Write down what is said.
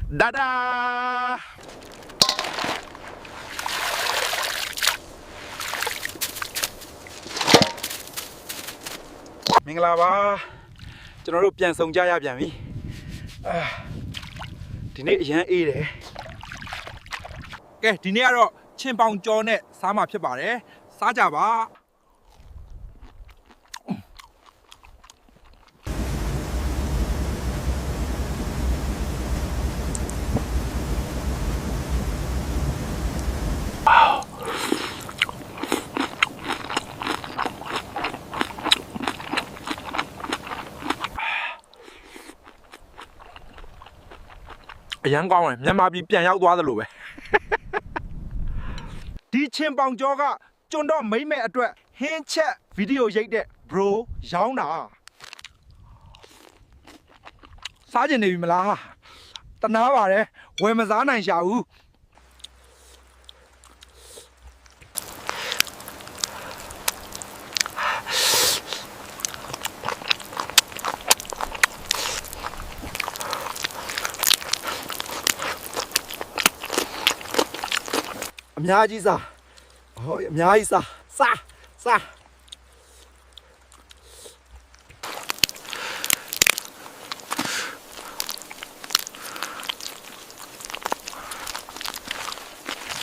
ဒါဒါမင်္ဂလာပါကျွန်တော်တို့ပြန်ဆောင်ကြရပြန်ပြီဒီနေ့အရန်အေးတယ်ကဲဒီနေ့ကတော့ချင်းပေါင်ကြောနဲ့စားမှာဖြစ်ပါတယ်စားကြပါအရန်ကောင်းတယ်မြန်မာပြည်ပြန်ရောက်သွားသလိုပဲဒီချင်းပေါင်ကြောကကျွန်တော်မိမ့်မဲ့အတွက်ဟင်းချက်ဗီဒီယိုရိုက်တဲ့ bro ရောင်းတာစားကျင်နေပြီမလားတနာပါတယ်ဝယ်မစားနိုင်ရှာဘူးအများကြီးစားဟောအများကြီးစား